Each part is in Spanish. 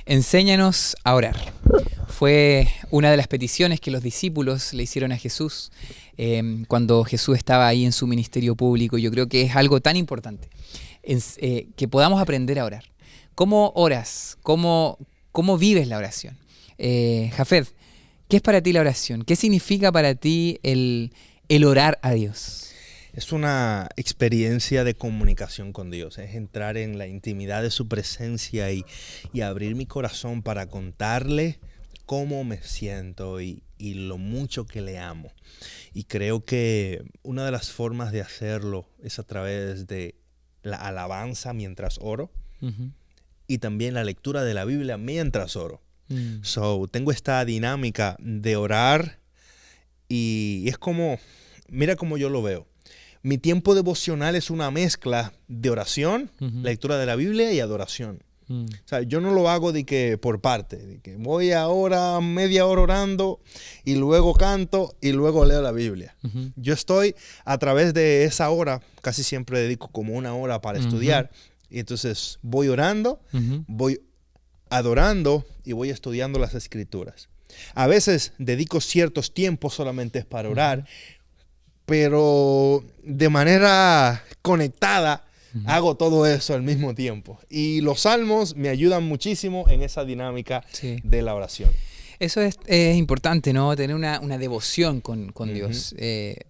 Enséñanos a orar. Fue una de las peticiones que los discípulos le hicieron a Jesús cuando Jesús estaba ahí en su ministerio público. Yo creo que es algo tan importante, que podamos aprender a orar. ¿Cómo oras? ¿Cómo vives la oración? Jafet, ¿qué es para ti la oración? ¿Qué significa para ti el orar a Dios? Es una experiencia de comunicación con Dios, es entrar en la intimidad de su presencia y abrir mi corazón para contarle cómo me siento y lo mucho que le amo. Y creo que una de las formas de hacerlo es a través de la alabanza mientras oro y también la lectura de la Biblia mientras oro. Tengo esta dinámica de orar y es como, mira cómo yo lo veo. Mi tiempo devocional es una mezcla de oración, lectura de la Biblia y adoración. O sea, yo no lo hago de que por parte, de que voy ahora media hora orando y luego canto y luego leo la Biblia. Yo estoy a través de esa hora, casi siempre dedico como una hora para estudiar, y entonces voy orando, voy adorando y voy estudiando las Escrituras. A veces dedico ciertos tiempos solamente para orar, pero de manera conectada hago todo eso al mismo tiempo. Y los salmos me ayudan muchísimo en esa dinámica de la oración. Eso es importante, ¿no? Tener una devoción con Dios.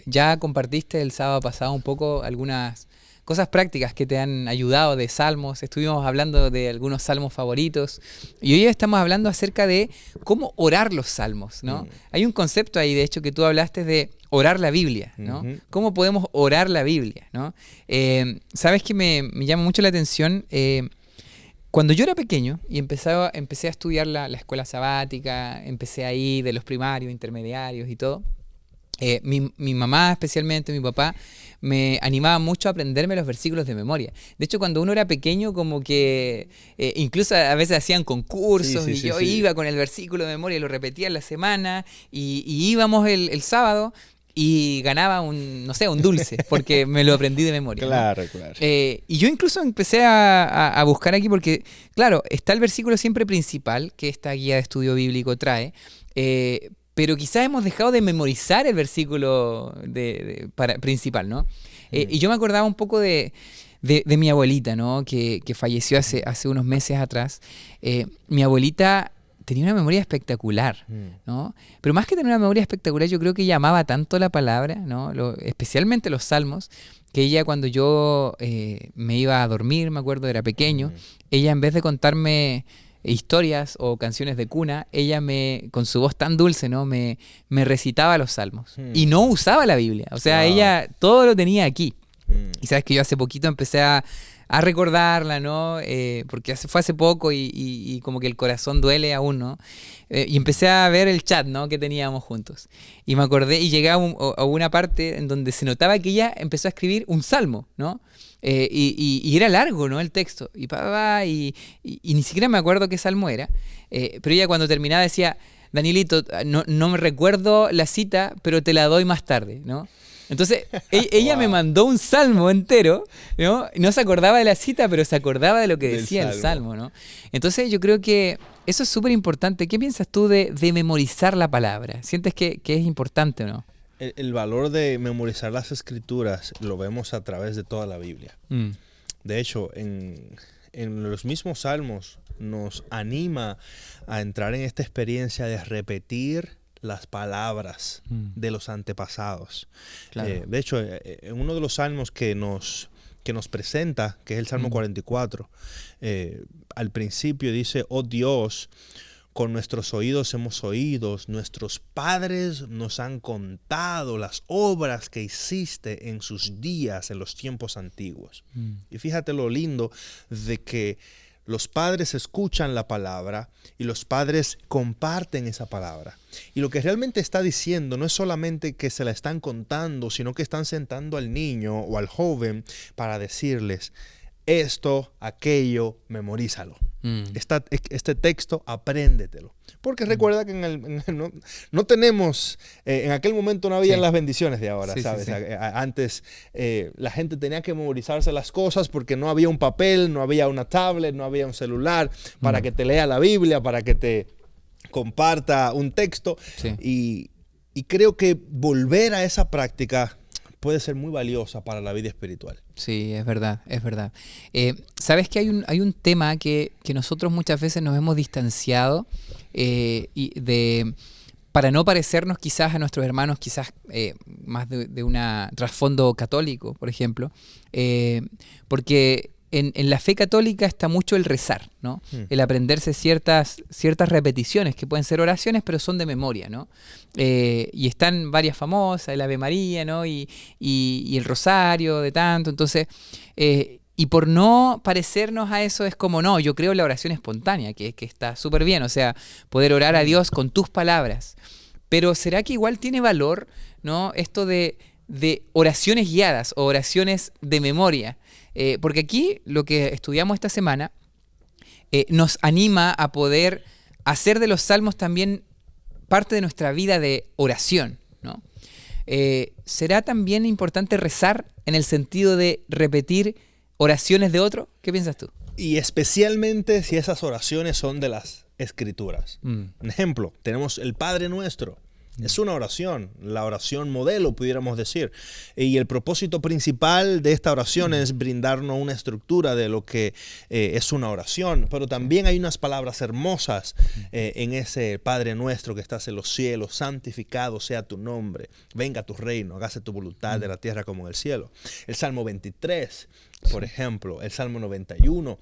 Ya compartiste el sábado pasado un poco algunas cosas prácticas que te han ayudado de salmos. Estuvimos hablando de algunos salmos favoritos. Y hoy estamos hablando acerca de cómo orar los salmos, ¿no? Hay un concepto ahí, de hecho, que tú hablaste de orar la Biblia, ¿no? ¿Cómo podemos orar la Biblia, ¿no? ¿Sabes qué me llama mucho la atención? Cuando yo era pequeño y empecé a estudiar la escuela sabática, empecé ahí de los primarios, intermediarios y todo, mi mamá especialmente, mi papá, me animaba mucho a aprenderme los versículos de memoria. De hecho, cuando uno era pequeño, como que incluso a veces hacían concursos y yo iba con el versículo de memoria y lo repetía en la semana y íbamos el sábado y ganaba un dulce, porque me lo aprendí de memoria. Claro, ¿no? claro. Y yo incluso empecé a buscar aquí porque, claro, está el versículo siempre principal que esta guía de estudio bíblico trae, pero quizás hemos dejado de memorizar el versículo principal, ¿no? Y yo me acordaba un poco de mi abuelita, ¿no? Que falleció hace unos meses atrás. Mi abuelita tenía una memoria espectacular, ¿no? Pero más que tener una memoria espectacular, yo creo que ella amaba tanto la palabra, ¿no? Especialmente los salmos, que ella cuando yo me iba a dormir, me acuerdo, era pequeño, ella en vez de contarme historias o canciones de cuna, ella con su voz tan dulce, ¿no? me recitaba los salmos. Y no usaba la Biblia. O sea, ella todo lo tenía aquí. Y sabes que yo hace poquito empecé a recordarla, ¿no? Porque fue hace poco y como que el corazón duele aún, ¿no? Y empecé a ver el chat, ¿no? Que teníamos juntos. Y me acordé y llegué a una parte en donde se notaba que ella empezó a escribir un salmo, ¿no? Y era largo, ¿no? El texto. Y ni siquiera me acuerdo qué salmo era. Pero ella cuando terminaba decía, Danielito, no me recuerdo la cita, pero te la doy más tarde, ¿no? Entonces, ella me mandó un salmo entero, ¿no? No se acordaba de la cita, pero se acordaba de lo que decía el salmo, ¿no? Entonces, yo creo que eso es súper importante. ¿Qué piensas tú de memorizar la palabra? ¿Sientes que es importante o no? El valor de memorizar las Escrituras lo vemos a través de toda la Biblia. De hecho, en los mismos salmos nos anima a entrar en esta experiencia de repetir las palabras de los antepasados. Claro. De hecho, en uno de los salmos que nos presenta, que es el Salmo 44, al principio dice, oh Dios, con nuestros oídos hemos oído, nuestros padres nos han contado las obras que hiciste en sus días, en los tiempos antiguos. Y fíjate lo lindo de que los padres escuchan la palabra y los padres comparten esa palabra. Y lo que realmente está diciendo no es solamente que se la están contando, sino que están sentando al niño o al joven para decirles, esto, aquello, memorízalo. Este texto, apréndetelo. Porque recuerda que no tenemos, en aquel momento no había las bendiciones de ahora, ¿sabes? Sí. Antes la gente tenía que memorizarse las cosas porque no había un papel, no había una tablet, no había un celular para que te lea la Biblia, para que te comparta un texto. Sí. Y creo que volver a esa práctica puede ser muy valiosa para la vida espiritual. Sí, es verdad, es verdad. ¿Sabes que hay un tema que nosotros muchas veces nos hemos distanciado para no parecernos quizás a nuestros hermanos, quizás más de un trasfondo católico, por ejemplo? Porque en la fe católica está mucho el rezar, ¿no? El aprenderse ciertas repeticiones, que pueden ser oraciones, pero son de memoria, ¿no? Y están varias famosas, el Ave María, ¿no? Y el Rosario de tanto. Entonces, y por no parecernos a eso, es como, no, yo creo en la oración espontánea, que está súper bien, o sea, poder orar a Dios con tus palabras. Pero ¿será que igual tiene valor, ¿no? Esto de oraciones guiadas o oraciones de memoria? Porque aquí lo que estudiamos esta semana nos anima a poder hacer de los salmos también parte de nuestra vida de oración, ¿no? ¿Será también importante rezar en el sentido de repetir oraciones de otro? ¿Qué piensas tú? Y especialmente si esas oraciones son de las Escrituras. Un ejemplo, tenemos el Padre Nuestro. Es una oración, la oración modelo, pudiéramos decir. Y el propósito principal de esta oración es brindarnos una estructura de lo que es una oración. Pero también hay unas palabras hermosas en ese Padre Nuestro que estás en los cielos. Santificado sea tu nombre. Venga tu reino. Hágase tu voluntad de la tierra como en el cielo. El Salmo 23, por ejemplo. El Salmo 91.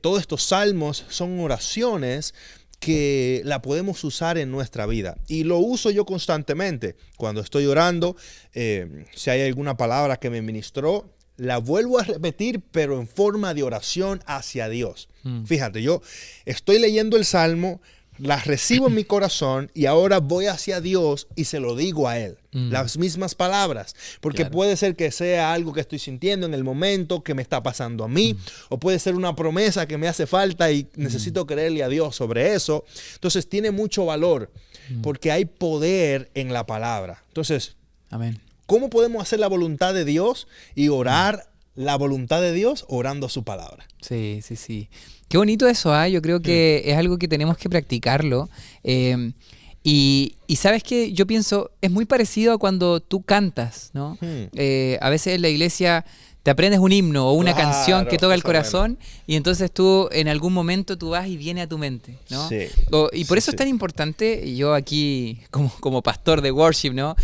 Todos estos salmos son oraciones que la podemos usar en nuestra vida. Y lo uso yo constantemente. Cuando estoy orando, si hay alguna palabra que me ministró, la vuelvo a repetir, pero en forma de oración hacia Dios. Fíjate, yo estoy leyendo el Salmo, la recibo en mi corazón y ahora voy hacia Dios y se lo digo a Él. Las mismas palabras. Porque puede ser que sea algo que estoy sintiendo en el momento, que me está pasando a mí, o puede ser una promesa que me hace falta y necesito creerle a Dios sobre eso. Entonces tiene mucho valor porque hay poder en la palabra. Entonces, amén. ¿Cómo podemos hacer la voluntad de Dios y orar la voluntad de Dios orando su palabra? Sí, sí, sí. Qué bonito eso, ¿eh? Yo creo que es algo que tenemos que practicarlo. Y sabes que yo pienso, es muy parecido a cuando tú cantas, ¿no? A veces en la iglesia te aprendes un himno o una canción que toca el corazón y entonces tú en algún momento tú vas y viene a tu mente, ¿no? Sí. Y por eso es tan importante, y yo aquí como pastor de worship, ¿no?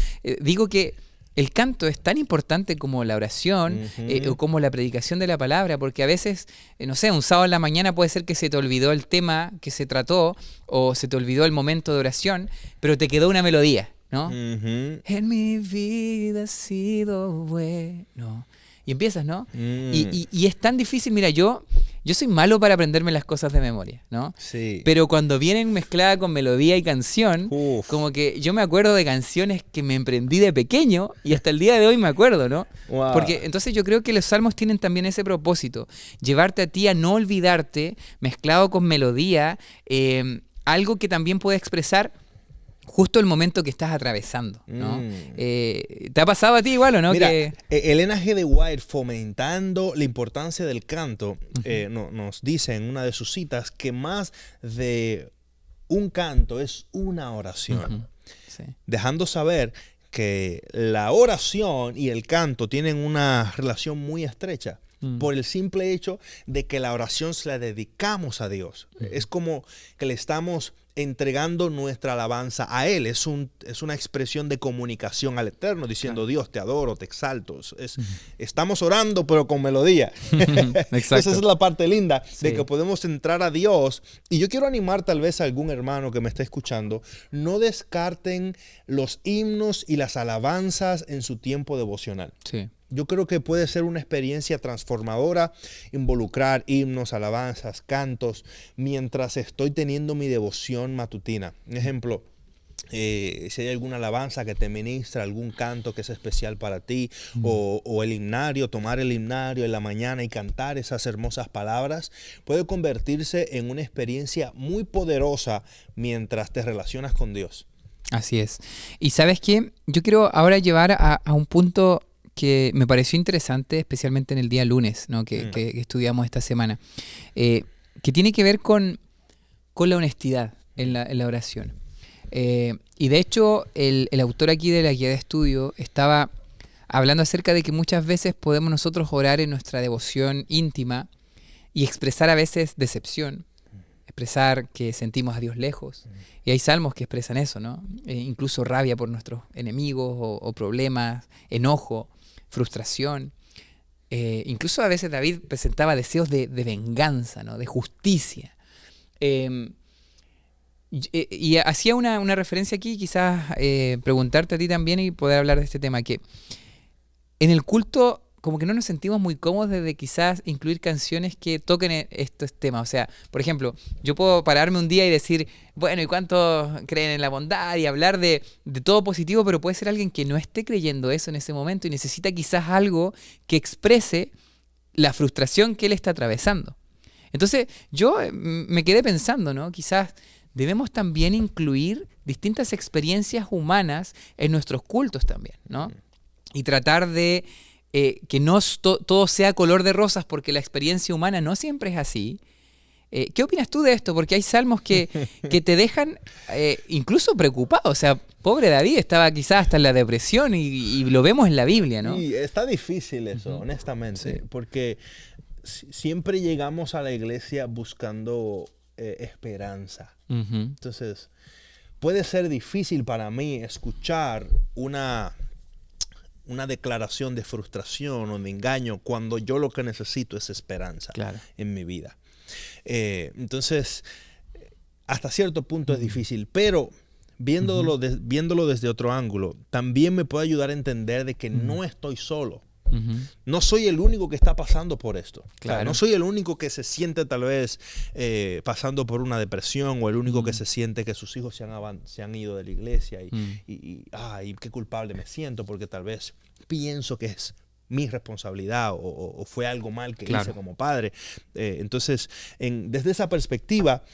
Digo que el canto es tan importante como la oración o como la predicación de la palabra, porque a veces, no sé, un sábado en la mañana puede ser que se te olvidó el tema que se trató o se te olvidó el momento de oración, pero te quedó una melodía, ¿no? En mi vida ha sido bueno. Y empiezas, ¿no? Y es tan difícil, mira, yo soy malo para aprenderme las cosas de memoria, ¿no? Sí. Pero cuando vienen mezcladas con melodía y canción, como que yo me acuerdo de canciones que me emprendí de pequeño y hasta el día de hoy me acuerdo, ¿no? Wow. Porque entonces yo creo que los salmos tienen también ese propósito, llevarte a ti a no olvidarte, mezclado con melodía, algo que también puede expresar justo el momento que estás atravesando, ¿no? ¿Te ha pasado a ti igual o no? Mira, Elena G. de White, fomentando la importancia del canto, nos dice en una de sus citas que más de un canto es una oración. Sí. Dejando saber que la oración y el canto tienen una relación muy estrecha. Por el simple hecho de que la oración se la dedicamos a Dios. Es como que le estamos entregando nuestra alabanza a Él. Es una expresión de comunicación al Eterno, diciendo, Dios, te adoro, te exalto. Estamos orando, pero con melodía. Esa es la parte linda de que podemos entrar a Dios. Y yo quiero animar tal vez a algún hermano que me esté escuchando, no descarten los himnos y las alabanzas en su tiempo devocional. Sí. Yo creo que puede ser una experiencia transformadora involucrar himnos, alabanzas, cantos, mientras estoy teniendo mi devoción matutina. Un ejemplo, si hay alguna alabanza que te ministra, algún canto que es especial para ti, o el himnario, tomar el himnario en la mañana y cantar esas hermosas palabras, puede convertirse en una experiencia muy poderosa mientras te relacionas con Dios. Así es. Y ¿sabes qué? Yo quiero ahora llevar a un punto que me pareció interesante, especialmente en el día lunes, ¿no? que estudiamos esta semana, que tiene que ver con la honestidad en la oración. Y de hecho, el autor aquí de la guía de estudio estaba hablando acerca de que muchas veces podemos nosotros orar en nuestra devoción íntima y expresar a veces decepción, expresar que sentimos a Dios lejos. Y hay salmos que expresan eso, ¿no? Incluso rabia por nuestros enemigos o problemas, enojo, frustración. Incluso a veces David presentaba deseos de venganza, ¿no? De justicia. Y hacía una referencia aquí, quizás preguntarte a ti también y poder hablar de este tema, que en el culto como que no nos sentimos muy cómodos de quizás incluir canciones que toquen estos temas. O sea, por ejemplo, yo puedo pararme un día y decir, bueno, ¿y cuántos creen en la bondad? Y hablar de todo positivo, pero puede ser alguien que no esté creyendo eso en ese momento y necesita quizás algo que exprese la frustración que él está atravesando. Entonces, yo me quedé pensando, ¿no? Quizás debemos también incluir distintas experiencias humanas en nuestros cultos también, ¿no? Y tratar de que no todo sea color de rosas, porque la experiencia humana no siempre es así. ¿Qué opinas tú de esto? Porque hay salmos que te dejan incluso preocupado. O sea, pobre David estaba quizás hasta en la depresión y lo vemos en la Biblia, ¿no? Y está difícil eso, honestamente, porque siempre llegamos a la iglesia buscando esperanza. Entonces, puede ser difícil para mí escuchar una declaración de frustración o de engaño cuando yo lo que necesito es esperanza en mi vida. Entonces, hasta cierto punto es difícil, pero viéndolo desde otro ángulo, también me puede ayudar a entender de que no estoy solo. No soy el único que está pasando por esto. Claro. No soy el único que se siente tal vez pasando por una depresión, o el único que se siente que sus hijos se han ido de la iglesia y qué culpable me siento porque tal vez pienso que es mi responsabilidad o fue algo mal que hice como padre. Entonces, desde esa perspectiva,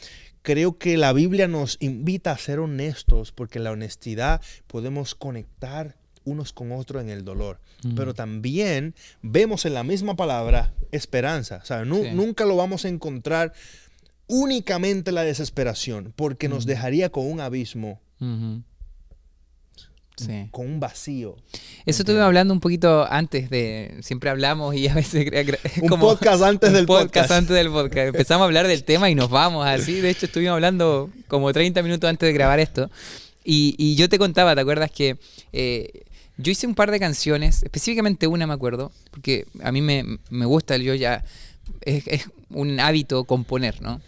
creo que la Biblia nos invita a ser honestos, porque en la honestidad podemos conectar unos con otros en el dolor. Pero también vemos en la misma palabra esperanza. O sea, nunca lo vamos a encontrar únicamente la desesperación, porque nos dejaría con un abismo, con un vacío. Eso estuvimos hablando un poquito antes siempre hablamos y a veces un podcast antes del podcast. Empezamos a hablar del tema y nos vamos así. De hecho, estuvimos hablando como 30 minutos antes de grabar esto. Y yo te contaba, ¿te acuerdas que yo hice un par de canciones, específicamente una me acuerdo, porque a mí me gusta, es un hábito componer, ¿no?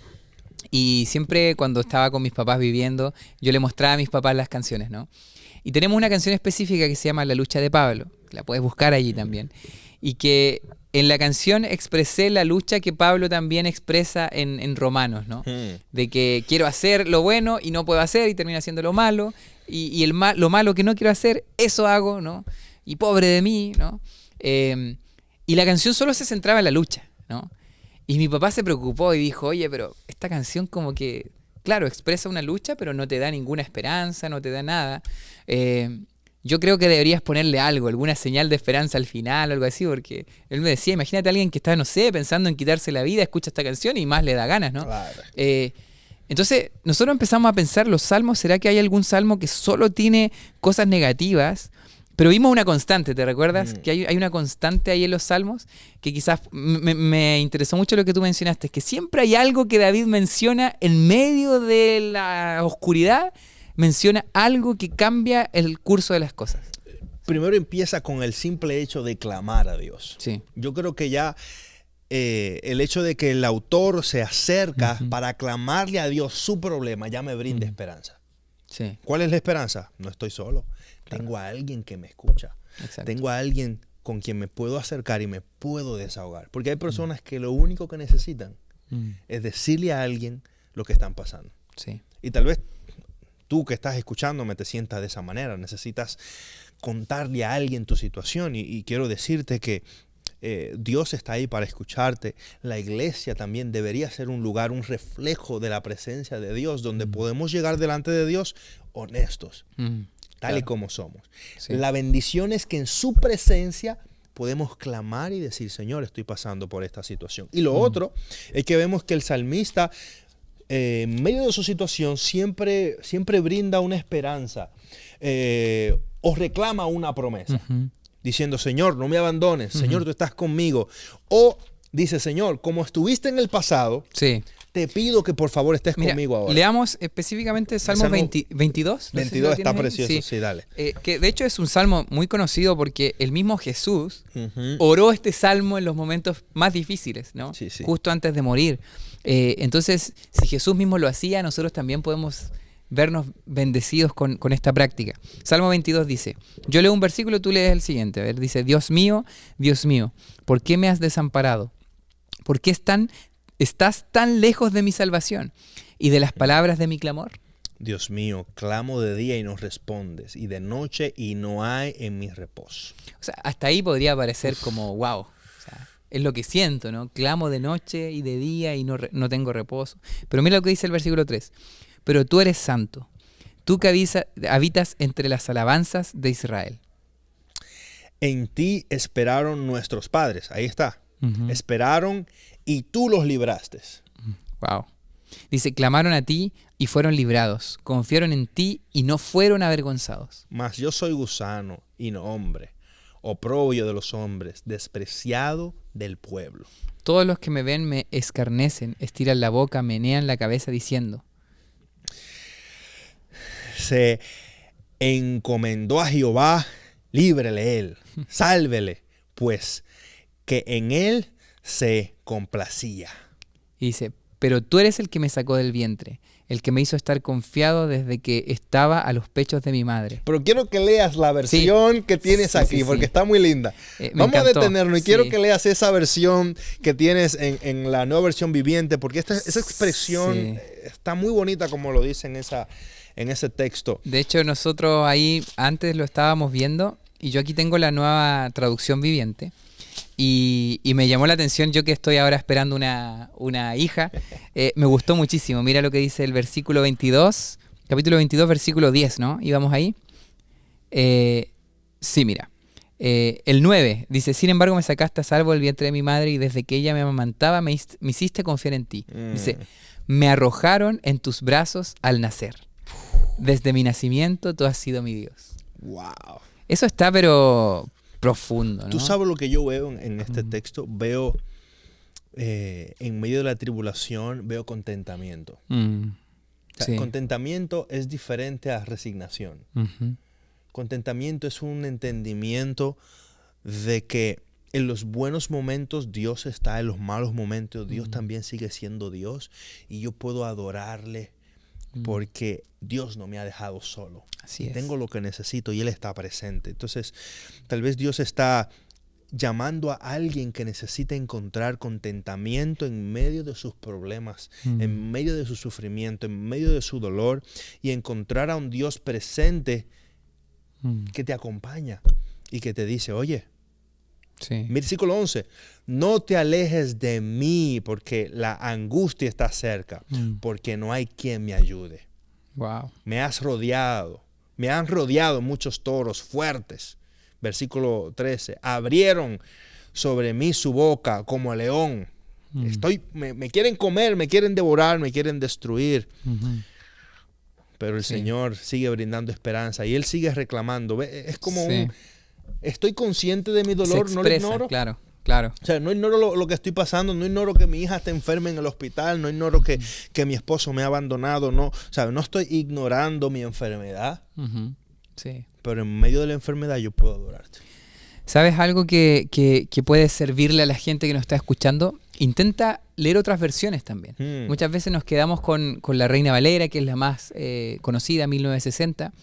Y siempre cuando estaba con mis papás viviendo, yo le mostraba a mis papás las canciones, ¿no? Y tenemos una canción específica que se llama La lucha de Pablo, que la puedes buscar allí también, y que en la canción expresé la lucha que Pablo también expresa en Romanos, ¿no? De que quiero hacer lo bueno y no puedo hacer y termino haciendo lo malo, y lo malo que no quiero hacer, eso hago, ¿no? Y pobre de mí, ¿no? Y la canción solo se centraba en la lucha, ¿no? Y mi papá se preocupó y dijo, oye, pero esta canción como que, claro, expresa una lucha, pero no te da ninguna esperanza, no te da nada. Yo creo que deberías ponerle algo, alguna señal de esperanza al final o algo así, porque él me decía, imagínate a alguien que está, no sé, pensando en quitarse la vida, escucha esta canción y más le da ganas, ¿no? Claro. Entonces, nosotros empezamos a pensar, los salmos, ¿será que hay algún salmo que solo tiene cosas negativas? Pero vimos una constante, ¿te recuerdas? Que hay una constante ahí en los salmos, que quizás me interesó mucho lo que tú mencionaste, que siempre hay algo que David menciona en medio de la oscuridad, menciona algo que cambia el curso de las cosas. Primero empieza con el simple hecho de clamar a Dios. Sí. Yo creo que ya el hecho de que el autor se acerca para clamarle a Dios su problema ya me brinda esperanza. Sí. ¿Cuál es la esperanza? No estoy solo. Claro. Tengo a alguien que me escucha. Exacto. Tengo a alguien con quien me puedo acercar y me puedo desahogar. Porque hay personas que lo único que necesitan es decirle a alguien lo que están pasando. Sí. Y tal vez tú que estás escuchándome te sientas de esa manera. Necesitas contarle a alguien tu situación y quiero decirte que Dios está ahí para escucharte. La iglesia también debería ser un lugar, un reflejo de la presencia de Dios, donde podemos llegar delante de Dios honestos, tal y como somos. Sí. La bendición es que en su presencia podemos clamar y decir, Señor, estoy pasando por esta situación. Y lo otro es que vemos que el salmista, en medio de su situación, siempre brinda una esperanza o reclama una promesa. Diciendo, Señor, no me abandones. Señor, tú estás conmigo. O dice, Señor, como estuviste en el pasado, Sí. te pido que por favor estés conmigo ahora. Leamos específicamente Salmo 22. 22 está precioso, sí, dale. Que de hecho es un salmo muy conocido porque el mismo Jesús oró este salmo en los momentos más difíciles, ¿no? Sí, sí. Justo antes de morir. Entonces, si Jesús mismo lo hacía, nosotros también podemos vernos bendecidos con esta práctica. Salmo 22 dice, yo leo un versículo, tú lees el siguiente. A ver, dice, Dios mío, ¿por qué me has desamparado? ¿Por qué estás tan lejos de mi salvación y de las palabras de mi clamor? Dios mío, clamo de día y no respondes, y de noche y no hay en mi reposo. O sea, hasta ahí podría parecer como, wow, o sea, es lo que siento, ¿no? Clamo de noche y de día y no tengo reposo. Pero mira lo que dice el versículo 3. Pero tú eres santo, tú que habitas entre las alabanzas de Israel. En ti esperaron nuestros padres, ahí está. Esperaron y tú los libraste. Wow. Dice, clamaron a ti y fueron librados. Confiaron en ti y no fueron avergonzados. Mas yo soy gusano y no hombre, oprobio de los hombres, despreciado del pueblo. Todos los que me ven me escarnecen, estiran la boca, menean la cabeza diciendo. Se encomendó a Jehová, líbrele él, sálvele, pues que en él se complacía. Y dice, pero tú eres el que me sacó del vientre, el que me hizo estar confiado desde que estaba a los pechos de mi madre. Pero quiero que leas la versión que tienes aquí, porque está muy linda. Vamos a detenernos y quiero que leas esa versión que tienes en la nueva versión viviente, porque esa expresión está muy bonita como lo dice en ese texto. De hecho, nosotros ahí antes lo estábamos viendo y yo aquí tengo la nueva traducción viviente. Y me llamó la atención, yo que estoy ahora esperando una hija, me gustó muchísimo. Mira lo que dice el versículo 22, capítulo 22, versículo 10, ¿no? ¿Íbamos ahí? Sí, mira. El 9 dice, sin embargo me sacaste a salvo del vientre de mi madre y desde que ella me amamantaba me hiciste confiar en ti. Dice, me arrojaron en tus brazos al nacer. Desde mi nacimiento tú has sido mi Dios. Wow. Eso está pero profundo, ¿no? Tú sabes lo que yo veo en este texto. Veo en medio de la tribulación, veo contentamiento. O sea, contentamiento es diferente a resignación. Contentamiento es un entendimiento de que en los buenos momentos Dios está, en los malos momentos Dios también sigue siendo Dios y yo puedo adorarle porque Dios no me ha dejado solo. Así es. Tengo lo que necesito y Él está presente. Entonces, tal vez Dios está llamando a alguien que necesita encontrar contentamiento en medio de sus problemas, en medio de su sufrimiento, en medio de su dolor y encontrar a un Dios presente que te acompaña y que te dice, oye, versículo 11, no te alejes de mí porque la angustia está cerca, porque no hay quien me ayude. Wow. Me han rodeado muchos toros fuertes. Versículo 13, abrieron sobre mí su boca como león. Me quieren comer, me quieren devorar, me quieren destruir. Pero el Señor sigue brindando esperanza y Él sigue reclamando. Es como estoy consciente de mi dolor, no lo ignoro. Claro. O sea, no ignoro lo que estoy pasando, no ignoro que mi hija está enferma en el hospital, no ignoro que mi esposo me ha abandonado, no estoy ignorando mi enfermedad. Sí. Pero en medio de la enfermedad yo puedo adorarte. ¿Sabes algo que puede servirle a la gente que nos está escuchando? Intenta leer otras versiones también. Muchas veces nos quedamos con la Reina Valera, que es la más conocida, 1960.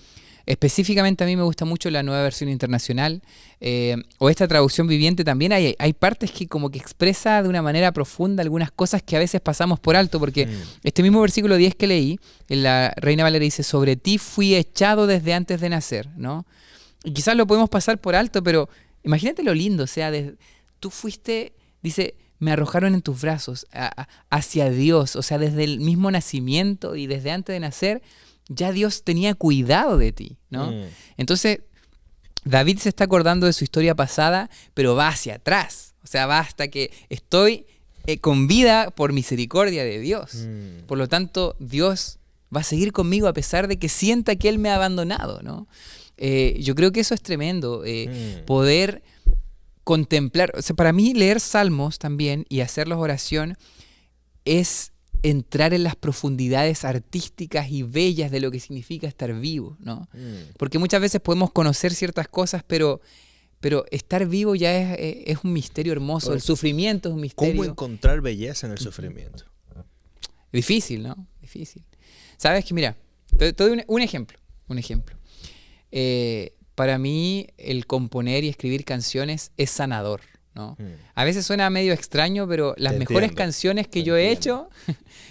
Específicamente a mí me gusta mucho la Nueva Versión Internacional, o esta traducción viviente también. Hay partes que como que expresa de una manera profunda algunas cosas que a veces pasamos por alto, porque este mismo versículo 10 que leí, en la Reina Valera dice, sobre ti fui echado desde antes de nacer, ¿no? Y quizás lo podemos pasar por alto, pero imagínate lo lindo, o sea, tú fuiste, dice, me arrojaron en tus brazos hacia Dios, o sea, desde el mismo nacimiento y desde antes de nacer, ya Dios tenía cuidado de ti, ¿no? Entonces, David se está acordando de su historia pasada, pero va hacia atrás, o sea, va hasta que estoy con vida por misericordia de Dios. Por lo tanto, Dios va a seguir conmigo a pesar de que sienta que Él me ha abandonado, ¿no? Yo creo que eso es tremendo, poder contemplar. O sea, para mí leer salmos también y hacerlos oración es entrar en las profundidades artísticas y bellas de lo que significa estar vivo, ¿no? Porque muchas veces podemos conocer ciertas cosas, pero estar vivo ya es un misterio hermoso. El sufrimiento es un misterio. ¿Cómo encontrar belleza en el sufrimiento? Difícil, ¿no? Difícil. Sabes que, mira, te doy un ejemplo. Para mí el componer y escribir canciones es sanador, ¿no? A veces suena medio extraño, pero las mejores canciones que yo he hecho,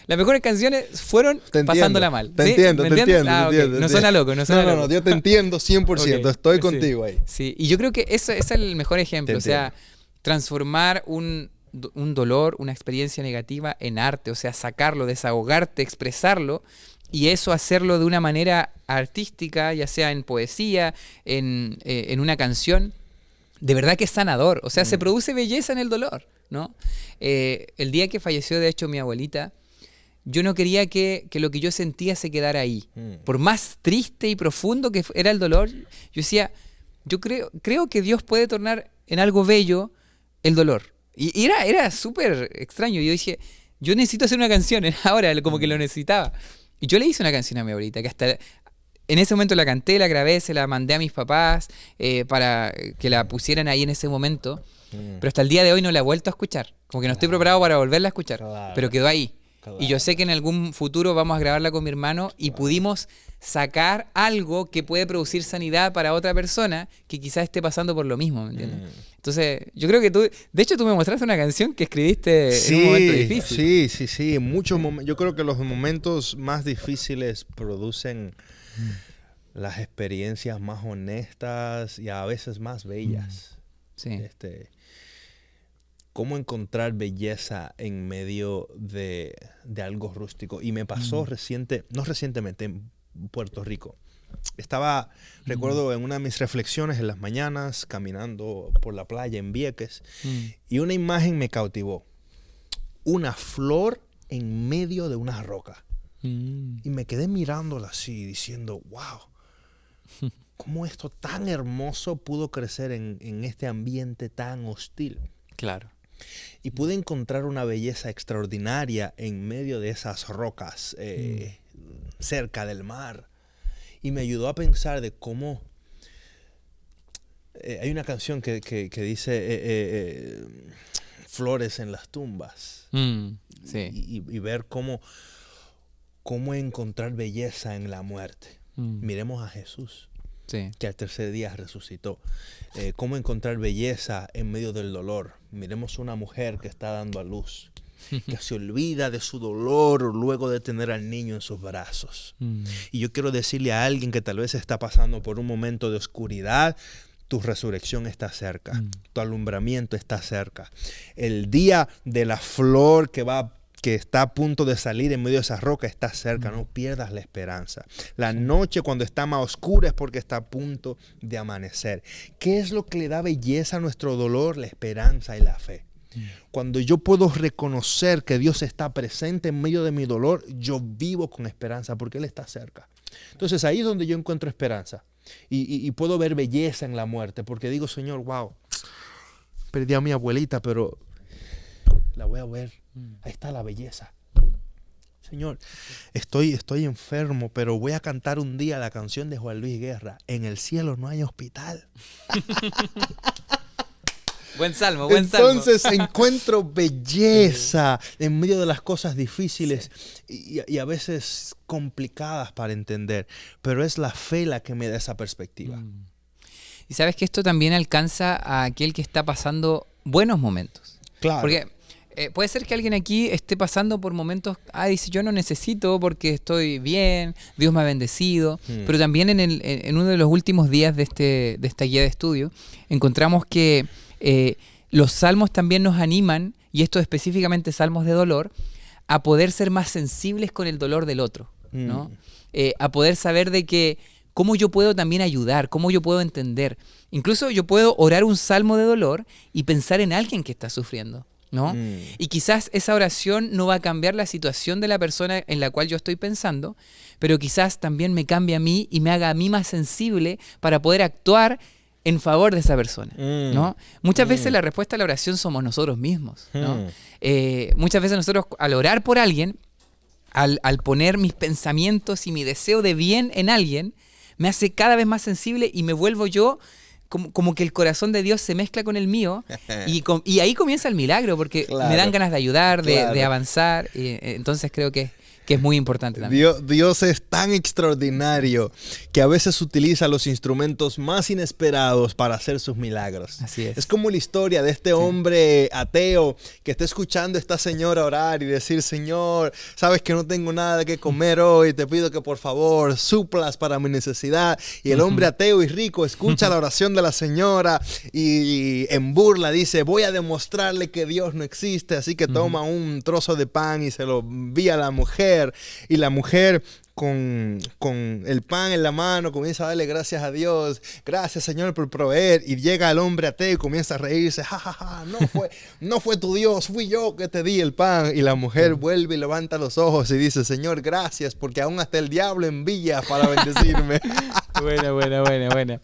las mejores canciones fueron pasándola mal. Te entiendo. No suena loco, no suena loco. No, yo te entiendo 100%, Okay. estoy contigo ahí. Sí, y yo creo que ese es el mejor ejemplo, o sea, transformar un dolor, una experiencia negativa en arte, o sea, sacarlo, desahogarte, expresarlo, y eso hacerlo de una manera artística, ya sea en poesía, en una canción, de verdad que es sanador. O sea, se produce belleza en el dolor, ¿no? El día que falleció, de hecho, mi abuelita, yo no quería que lo que yo sentía se quedara ahí. Por más triste y profundo que era el dolor, yo decía, yo creo que Dios puede tornar en algo bello el dolor. Y era súper extraño. Yo dije, yo necesito hacer una canción ahora, como que lo necesitaba. Y yo le hice una canción a mi abuelita, que hasta en ese momento la canté, la grabé, se la mandé a mis papás para que la pusieran ahí en ese momento. Pero hasta el día de hoy no la he vuelto a escuchar. Como que no estoy preparado para volverla a escuchar. Pero quedó ahí. Y yo sé que en algún futuro vamos a grabarla con mi hermano y pudimos sacar algo que puede producir sanidad para otra persona que quizás esté pasando por lo mismo, ¿me entiendes? Entonces, yo creo que de hecho tú me mostraste una canción que escribiste en un momento difícil. Sí, en muchos momentos. Yo creo que los momentos más difíciles producen las experiencias más honestas y a veces más bellas. Sí. Cómo encontrar belleza en medio de algo rústico. Y me pasó recientemente en Puerto Rico. Recuerdo en una de mis reflexiones en las mañanas, caminando por la playa en Vieques, y una imagen me cautivó. Una flor en medio de una roca. Y me quedé mirándola así, diciendo, wow, cómo esto tan hermoso pudo crecer en este ambiente tan hostil. Claro. Y pude encontrar una belleza extraordinaria en medio de esas rocas cerca del mar. Y me ayudó a pensar de cómo... hay una canción que dice flores en las tumbas. Sí. Y ver cómo encontrar belleza en la muerte. Miremos a Jesús. Sí. Que al tercer día resucitó. Cómo encontrar belleza en medio del dolor. Miremos una mujer que está dando a luz, que se olvida de su dolor luego de tener al niño en sus brazos. Y yo quiero decirle a alguien que tal vez está pasando por un momento de oscuridad, tu resurrección está cerca, tu alumbramiento está cerca. El día de la flor que está a punto de salir en medio de esa roca está cerca. No pierdas la esperanza. La noche cuando está más oscura es porque está a punto de amanecer. ¿Qué es lo que le da belleza a nuestro dolor? La esperanza y la fe. Cuando yo puedo reconocer que Dios está presente en medio de mi dolor, yo vivo con esperanza porque Él está cerca. Entonces ahí es donde yo encuentro esperanza y puedo ver belleza en la muerte porque digo, Señor, wow, perdí a mi abuelita, pero la voy a ver. Ahí está la belleza. Señor, estoy enfermo, pero voy a cantar un día la canción de Juan Luis Guerra. En el cielo no hay hospital. Buen salmo, buen salmo. Entonces encuentro belleza en medio de las cosas difíciles y a veces complicadas para entender, pero es la fe la que me da esa perspectiva. Y sabes que esto también alcanza a aquel que está pasando buenos momentos. Claro. Porque puede ser que alguien aquí esté pasando por momentos, dice, yo no necesito porque estoy bien, Dios me ha bendecido. Pero también en uno de los últimos días de esta guía de estudio, encontramos que los salmos también nos animan, y esto específicamente salmos de dolor, a poder ser más sensibles con el dolor del otro, ¿no? A poder saber de que cómo yo puedo también ayudar, cómo yo puedo entender. Incluso yo puedo orar un salmo de dolor y pensar en alguien que está sufriendo, ¿no? Y quizás esa oración no va a cambiar la situación de la persona en la cual yo estoy pensando, pero quizás también me cambie a mí y me haga a mí más sensible para poder actuar en favor de esa persona, ¿no? Muchas veces la respuesta a la oración somos nosotros mismos, ¿no? Muchas veces nosotros, al orar por alguien, al poner mis pensamientos y mi deseo de bien en alguien, me hace cada vez más sensible y me vuelvo yo como que el corazón de Dios se mezcla con el mío y ahí comienza el milagro, porque me dan ganas de ayudar, de avanzar. Entonces creo que es muy importante también. Dios es tan extraordinario que a veces utiliza los instrumentos más inesperados para hacer sus milagros. Así es. Es como la historia de este hombre ateo que está escuchando a esta señora orar y decir, Señor, sabes que no tengo nada que comer hoy, te pido que por favor suplas para mi necesidad. Y el hombre ateo y rico escucha la oración de la señora y en burla dice, voy a demostrarle que Dios no existe, así que toma un trozo de pan y se lo envía a la mujer. Y la mujer con el pan en la mano comienza a darle gracias a Dios, gracias Señor por proveer, y llega el hombre ateo y comienza a reírse, jajaja, no fue tu Dios, fui yo que te di el pan. Y la mujer vuelve y levanta los ojos y dice, Señor, gracias, porque aún hasta el diablo envía para bendecirme. Buena.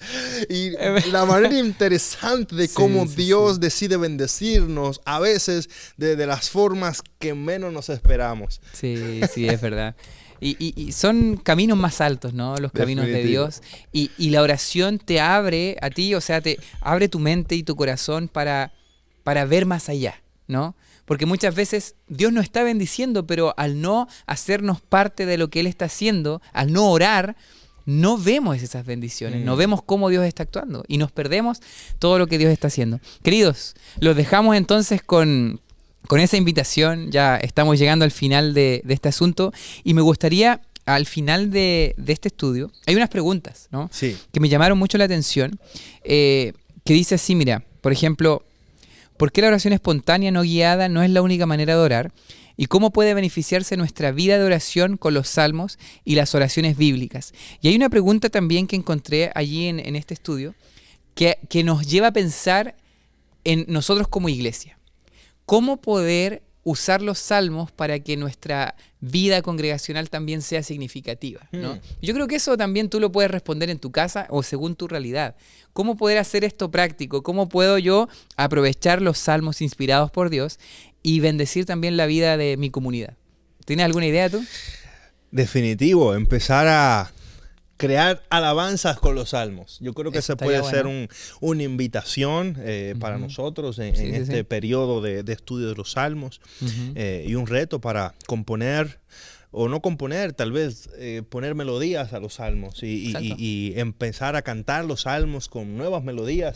Y la manera interesante de cómo Dios decide bendecirnos, a veces de las formas que menos nos esperamos. Sí, es verdad. Y son caminos más altos, ¿no? Los caminos de Dios. Y la oración te abre a ti, o sea, te abre tu mente y tu corazón para ver más allá, ¿no? Porque muchas veces Dios nos está bendiciendo, pero al no hacernos parte de lo que Él está haciendo, al no orar, no vemos esas bendiciones, no vemos cómo Dios está actuando y nos perdemos todo lo que Dios está haciendo. Queridos, los dejamos entonces con esa invitación. Ya estamos llegando al final de este asunto y me gustaría, al final de este estudio, hay unas preguntas, ¿no? Sí. Que me llamaron mucho la atención, que dice así, mira, por ejemplo, ¿por qué la oración espontánea no guiada no es la única manera de orar? ¿Y cómo puede beneficiarse nuestra vida de oración con los salmos y las oraciones bíblicas? Y hay una pregunta también que encontré allí en este estudio que nos lleva a pensar en nosotros como iglesia. ¿Cómo poder usar los salmos para que nuestra vida congregacional también sea significativa, ¿no? Yo creo que eso también tú lo puedes responder en tu casa o según tu realidad. ¿Cómo poder hacer esto práctico? ¿Cómo puedo yo aprovechar los salmos inspirados por Dios y bendecir también la vida de mi comunidad? ¿Tienes alguna idea tú? Definitivo, empezar a crear alabanzas con los salmos. Yo creo que Eso se puede estaría hacer una invitación para nosotros en este periodo de estudio de los salmos y un reto para componer o no componer, tal vez poner melodías a los salmos y empezar a cantar los salmos con nuevas melodías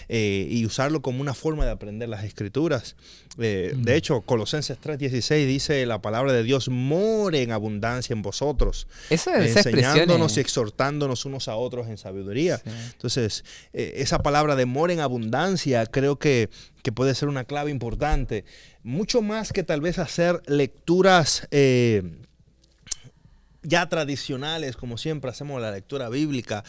y usarlo como una forma de aprender las escrituras. De hecho, Colosenses 3:16 dice la palabra de Dios, more en abundancia en vosotros, enseñándonos y exhortándonos unos a otros en sabiduría. Sí. Entonces, esa palabra de more en abundancia creo que puede ser una clave importante, mucho más que tal vez hacer lecturas ya tradicionales, como siempre hacemos la lectura bíblica,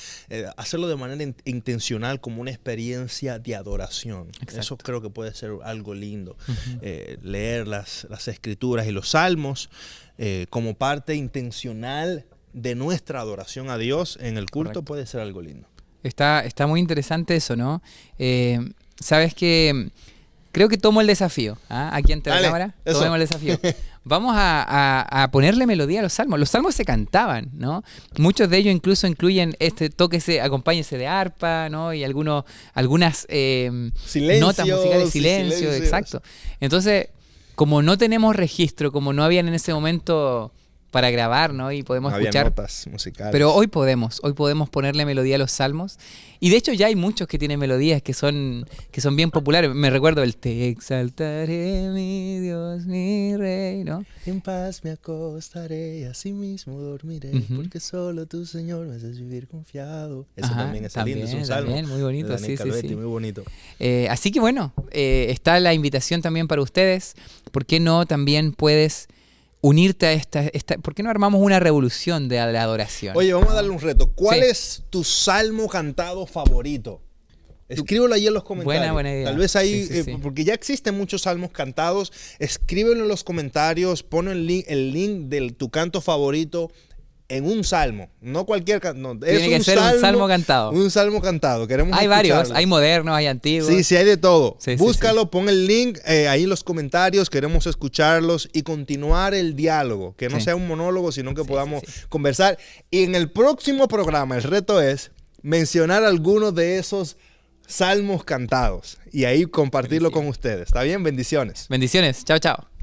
hacerlo de manera intencional como una experiencia de adoración. Exacto. Eso creo que puede ser algo lindo. Leer las escrituras y los salmos como parte intencional de nuestra adoración a Dios en el culto. Correcto. Puede ser algo lindo. Está muy interesante eso, ¿no? Sabes que creo que tomo el desafío. Aquí ante la cámara, tomemos el desafío. vamos a ponerle melodía a los salmos. Los salmos se cantaban, ¿no? Muchos de ellos incluso incluyen acompáñese de arpa, ¿no? Y algunas notas musicales, silencios, exacto. Entonces, como no tenemos registro, como no habían en ese momento para grabar, ¿no? Y podemos escuchar notas musicales. Pero hoy podemos ponerle melodía a los salmos. Y de hecho ya hay muchos que tienen melodías que son bien populares. Me recuerdo el Te exaltaré, mi Dios, mi Rey, ¿no? En paz me acostaré y así mismo dormiré, porque solo tú, Señor, me haces vivir confiado. Ese también es lindo, es un salmo. También, muy bonito, sí. Muy bonito. Así que bueno, está la invitación también para ustedes. ¿Por qué no también puedes unirte a esta? ¿Por qué no armamos una revolución de la adoración? Oye, vamos a darle un reto. ¿Cuál es tu salmo cantado favorito? Escríbelo ahí en los comentarios. Buena idea. Tal vez ahí, porque ya existen muchos salmos cantados. Escríbelo en los comentarios. Pon el link de tu canto favorito en un salmo. No cualquier canto. No, tiene que ser un salmo cantado. Un salmo cantado. Queremos hay escucharlo. Varios. Hay modernos, hay antiguos. Sí, hay de todo. Sí, Búscalo, pon el link ahí en los comentarios. Queremos escucharlos y continuar el diálogo. Que no sea un monólogo, sino que podamos conversar. Y en el próximo programa, el reto es mencionar algunos de esos salmos cantados. Y ahí compartirlo con ustedes. ¿Está bien? Bendiciones. Bendiciones. Chao, chao.